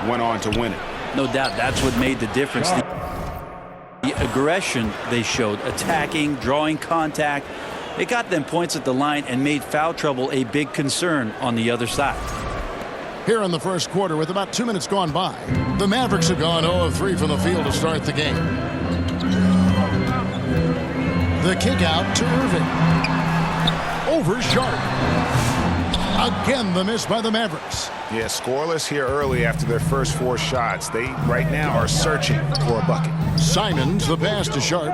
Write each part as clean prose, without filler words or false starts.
went on to win it. No doubt that's what made the difference. The aggression they showed, attacking, drawing contact, it got them points at the line and made foul trouble a big concern on the other side. Here in the first quarter, with about 2 minutes gone by, the Mavericks have gone 0 of 3 from the field to start the game. The kick out to Irving. Over Sharp. Again, the miss by the Mavericks. Yeah, scoreless here early after their first 4 shots. They, right now, are searching for a bucket. Simons, the pass to Sharp.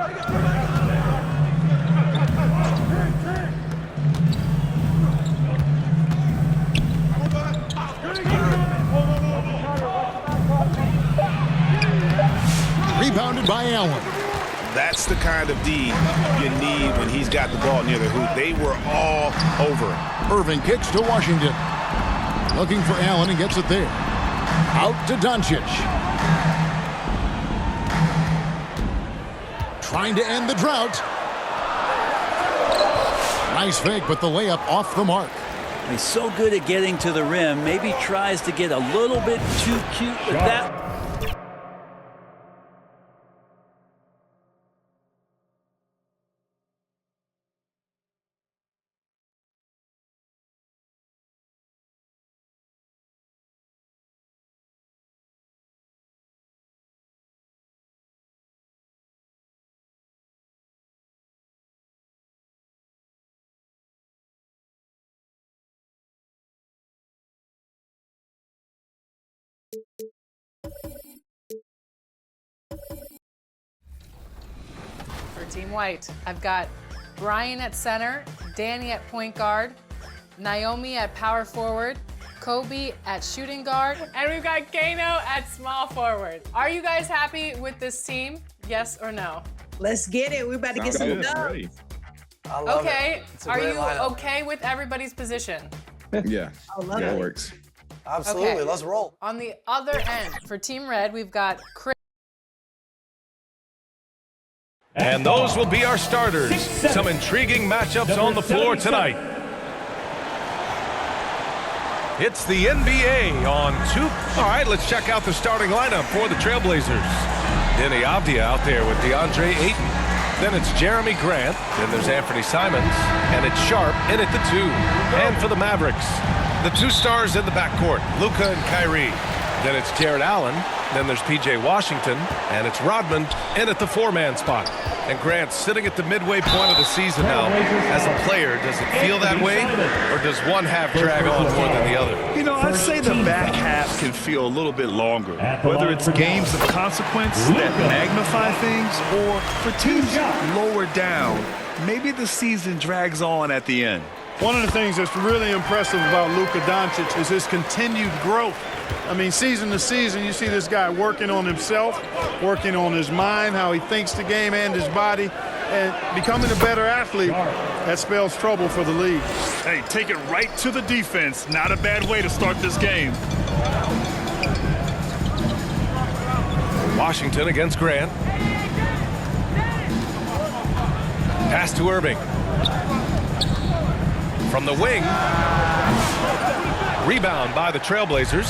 Rebounded by Allen. That's the kind of D you need when he's got the ball near the hoop. They were all over it. Irving kicks to Washington. Looking for Allen and gets it there. Out to Doncic. Trying to end the drought. Nice fake, but the layup off the mark. He's so good at getting to the rim. Maybe tries to get a little bit too cute with that. For Team White, I've got Brian at center, Danny at point guard, Naomi at power forward, Kobe at shooting guard, and we've got Kano at small forward. Are you guys happy with this team? Yes or no? Let's get it. We're about to get some dubs. Okay. Are you okay with everybody's position? Yeah. It works. Absolutely. Okay. Let's roll. On the other end, for Team Red, we've got Chris. And those will be our starters. Some intriguing matchups on the floor tonight. It's the NBA on 2. All right, let's check out the starting lineup for the Trailblazers. Denny Avdia out there with DeAndre Ayton. Then it's Jeremy Grant. Then there's Anthony Simons. And it's Sharp in at the 2. And for the Mavericks, the 2 stars in the backcourt, Luka and Kyrie. Then it's Jared Allen. Then there's P.J. Washington. And it's Rodman in at the 4-man spot. And Grant sitting at the midway point of the season now. As a player, does it feel that way? Or does one half drag on more than the other? You know, I'd say the back half can feel a little bit longer. Whether it's games of consequence that magnify things or for teams lower down, maybe the season drags on at the end. One of the things that's really impressive about Luka Doncic is his continued growth. I mean, season to season, you see this guy working on himself, working on his mind, how he thinks the game and his body, and becoming a better athlete. That spells trouble for the league. Hey, take it right to the defense. Not a bad way to start this game. Washington against Grant. Pass to Irving. From the wing. Rebound by the Trailblazers.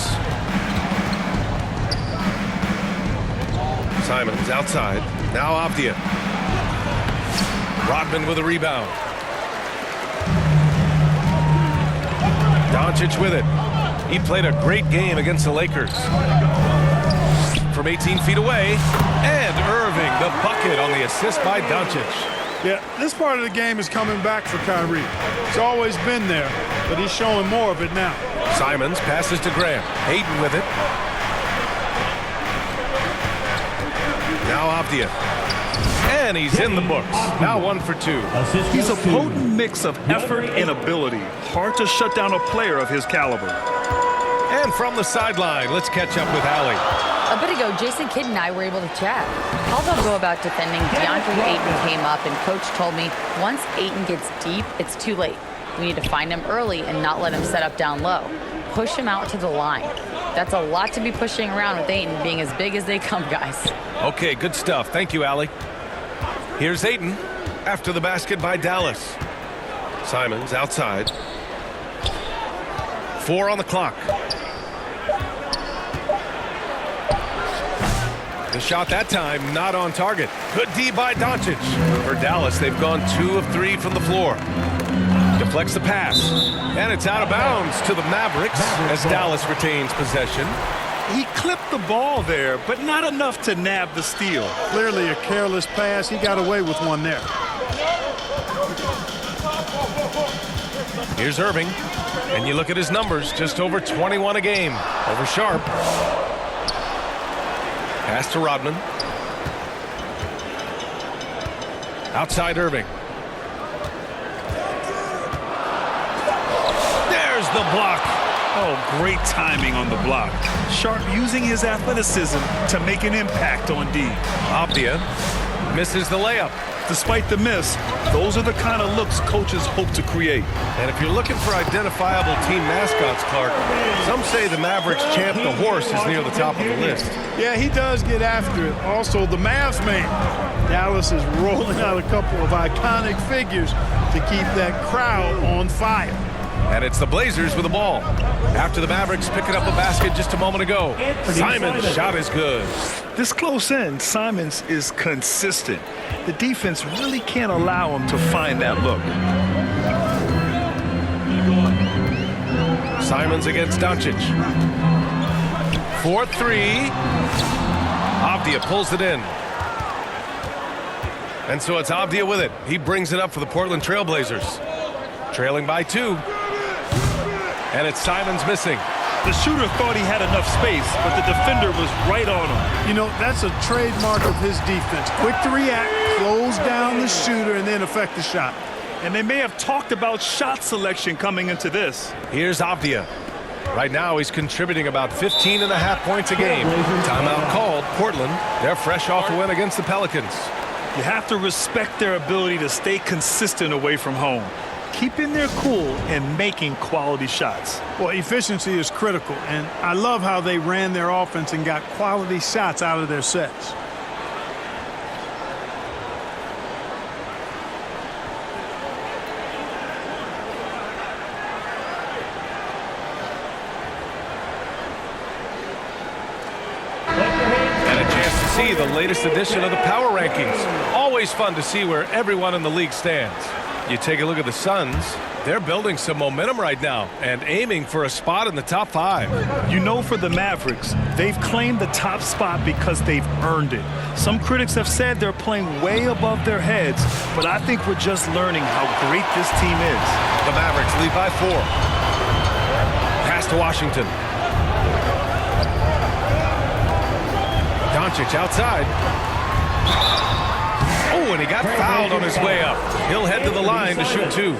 Simons outside. Now Avdia. Rodman with a rebound. Doncic with it. He played a great game against the Lakers. From 18 feet away. And Irving, the bucket on the assist by Doncic. Yeah, this part of the game is coming back for Kyrie. It's always been there, but he's showing more of it now. Simons passes to Graham. Hayden with it. Now Avdia. And he's in the books. Now 1 for 2. He's a potent mix of effort and ability. Hard to shut down a player of his caliber. And from the sideline, let's catch up with Allie. A bit ago, Jason Kidd and I were able to chat. How they'll go about defending DeAndre Ayton came up, and Coach told me once Ayton gets deep, it's too late. We need to find him early and not let him set up down low. Push him out to the line. That's a lot to be pushing around with Ayton being as big as they come, guys. Okay, good stuff. Thank you, Allie. Here's Ayton after the basket by Dallas. Simons outside. 4 on the clock. The shot that time not on target. Good D by Doncic. For Dallas, they've gone 2 of 3 from the floor. Deflects the pass. And it's out of bounds to the Mavericks as Dallas retains possession. He clipped the ball there, but not enough to nab the steal. Clearly a careless pass. He got away with one there. Here's Irving. And you look at his numbers, just over 21 a game. Over Sharp. Pass to Rodman. Outside Irving. There's the block. Oh, great timing on the block. Sharp using his athleticism to make an impact on D. Avdia misses the layup. Despite the miss, those are the kind of looks coaches hope to create. And if you're looking for identifiable team mascots, Clark, some say the Mavericks champ the horse is near the top of the list. Yeah, he does get after it. Also, the Mavs man. Dallas is rolling out a couple of iconic figures to keep that crowd on fire. And it's the Blazers with the ball. After the Mavericks picking up a basket just a moment ago. Simon's shot is good. This close in, Simons is consistent. The defense really can't allow him to find that look. Simons against Doncic. 4-3. Avdia pulls it in. And so it's Avdia with it. He brings it up for the Portland Trailblazers. Trailing by 2. And it's Simons missing. The shooter thought he had enough space, but the defender was right on him. You know, that's a trademark of his defense. Quick to react, close down the shooter, and then affect the shot. And they may have talked about shot selection coming into this. Here's Avdia. Right now he's contributing about 15.5 points a game. Timeout called. Portland, they're fresh off a win against the Pelicans. You have to respect their ability to stay consistent away from home, keeping their cool and making quality shots. Well, efficiency is critical, and I love how they ran their offense and got quality shots out of their sets. And a chance to see the latest edition of the Power Rankings. Always fun to see where everyone in the league stands. You take a look at the Suns. They're building some momentum right now and aiming for a spot in the top 5. You know, for the Mavericks, they've claimed the top spot because they've earned it. Some critics have said they're playing way above their heads, but I think we're just learning how great this team is. The Mavericks lead by 4. Pass to Washington. Doncic outside. Oh, and he got fouled on his way up. He'll head to the line to shoot 2.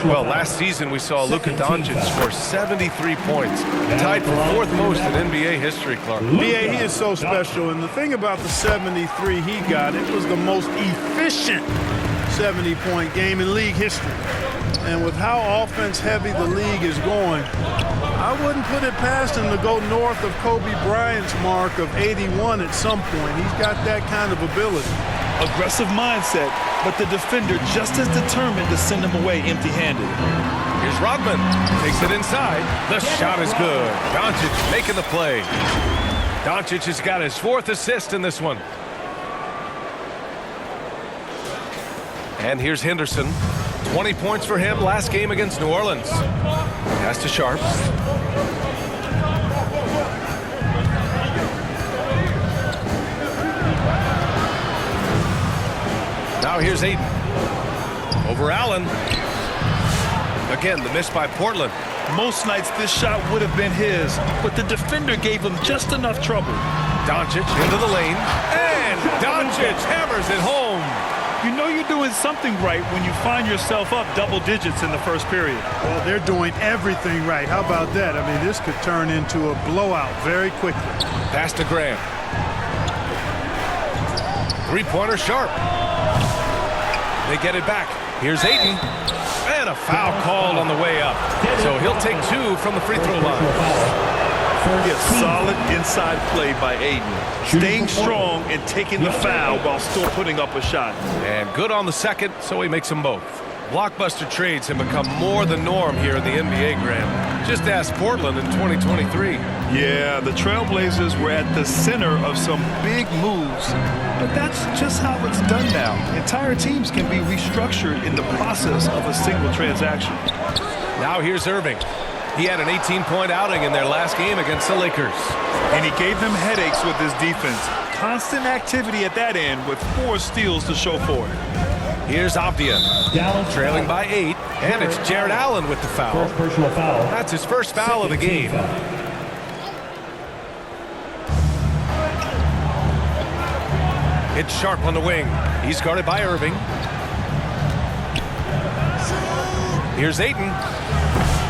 Well, last season we saw Luka Doncic score 73 points, tied for 4th most in NBA history, Clark. Yeah, he is so special, and the thing about the 73 he got, it was the most efficient 70-point game in league history. And with how offense-heavy the league is going, I wouldn't put it past him to go north of Kobe Bryant's mark of 81 at some point. He's got that kind of ability. Aggressive mindset, but the defender just as determined to send him away empty-handed. Here's Rodman. Takes it inside. The shot is good. Doncic making the play. Doncic has got his 4th assist in this one. And here's Henderson. 20 points for him last game against New Orleans. Pass to Sharp. Now here's Ayton. Over Allen. Again, the miss by Portland. Most nights this shot would have been his, but the defender gave him just enough trouble. Doncic into the lane. And Doncic hammers it home. You know you're doing something right when you find yourself up double digits in the first period. Well, they're doing everything right. How about that? I mean, this could turn into a blowout very quickly. Pass to Graham. 3-pointer Sharp. They get it back. Here's Ayton. And a foul called on the way up. So he'll take 2 from the free throw line. Yes, solid inside play by Ayton. Staying strong and taking the foul while still putting up a shot. And good on the second, so he makes them both. Blockbuster trades have become more the norm here in the NBA, Graham. Just ask Portland in 2023. Yeah, the Trailblazers were at the center of some big moves, but that's just how it's done now. Entire teams can be restructured in the process of a single transaction. Now here's Irving. He had an 18-point outing in their last game against the Lakers. And he gave them headaches with his defense. Constant activity at that end with 4 steals to show for it. Here's Avdia, trailing by 8, and it's Jared Allen with the foul. Personal foul. That's his first foul of the game. It's Sharp on the wing. He's guarded by Irving. Here's Ayton.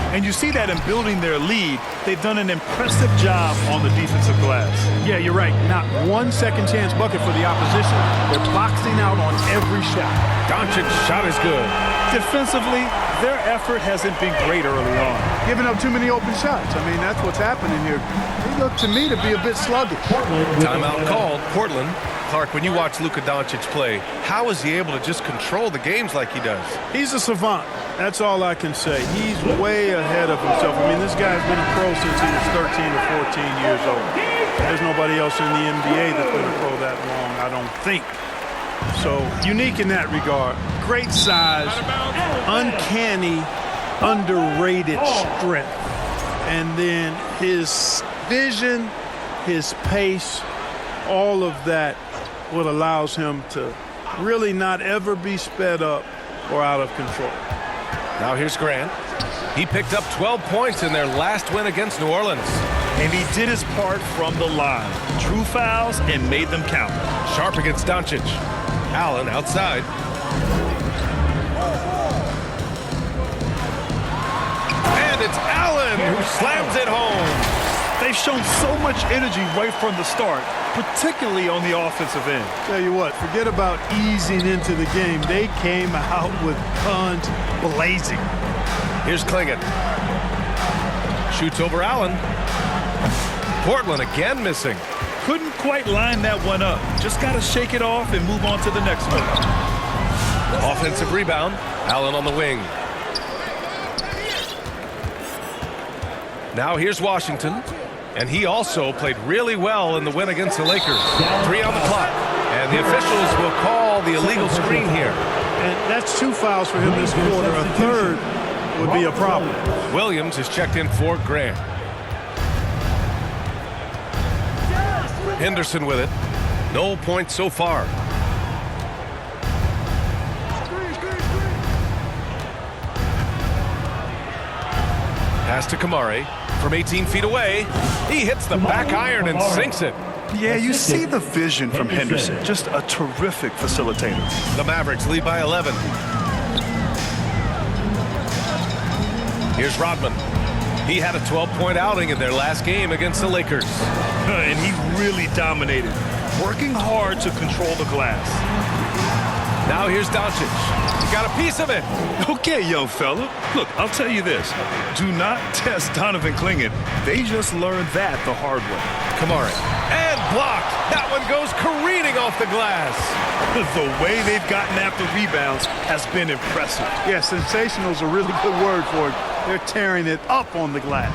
And you see that in building their lead, they've done an impressive job on the defensive glass. Yeah, you're right. Not one second chance bucket for the opposition. They're boxing out on every shot. Doncic's shot is good. Defensively, their effort hasn't been great early on. Giving up too many open shots. I mean, that's what's happening here. They look to me to be a bit sluggish. Timeout called. Portland. Clark, when you watch Luka Doncic play, how is he able to just control the games like he does? He's a savant. That's all I can say. He's way ahead of himself. I mean, this guy's been a pro since he was 13 or 14 years old. There's nobody else in the NBA that's been a pro that long, I don't think. So, unique in that regard. Great size, uncanny, underrated strength. And then his vision, his pace, all of that what allows him to really not ever be sped up or out of control. Now here's Grant. He picked up 12 points in their last win against New Orleans. And he did his part from the line. Drew fouls and made them count. Sharp against Doncic. Allen outside. And it's Allen who slams it home. They've shown so much energy right from the start, particularly on the offensive end. Tell you what, forget about easing into the game. They came out with guns blazing. Here's Clingan. Shoots over Allen. Portland again missing. Couldn't quite line that one up. Just got to shake it off and move on to the next one. Offensive rebound. Allen on the wing. Now here's Washington. And he also played really well in the win against the Lakers. 3 on the clock. And the officials will call the illegal screen here. And that's 2 fouls for him this quarter. A third would be a problem. Williams is checked in for Grant. Henderson with it. No points so far. Pass to Kamari. From 18 feet away, he hits the back iron and sinks it. Yeah, you see the vision from Henderson. Just a terrific facilitator. The Mavericks lead by 11. Here's Rodman. He had a 12-point outing in their last game against the Lakers. And he really dominated, working hard to control the glass. Now here's Doncic. He got a piece of it. Okay, young fella. Look, I'll tell you this. Do not test Donovan Clingan. They just learned that the hard way. Kamari. And blocked. That one goes careening off the glass. The way they've gotten after rebounds has been impressive. Yeah, sensational is a really good word for it. They're tearing it up on the glass.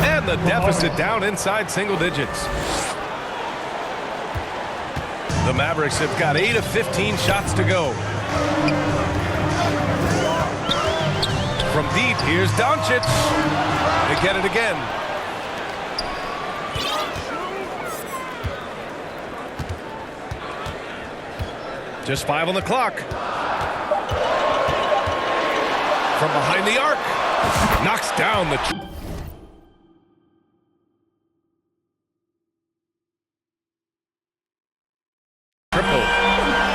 And the deficit down inside single digits. The Mavericks have got 8 of 15 shots to go. From deep, here's Doncic. They get it again. Just 5 on the clock. From behind the arc. Knocks down the...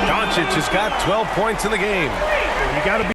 Doncic has got 12 points in the game. You got to be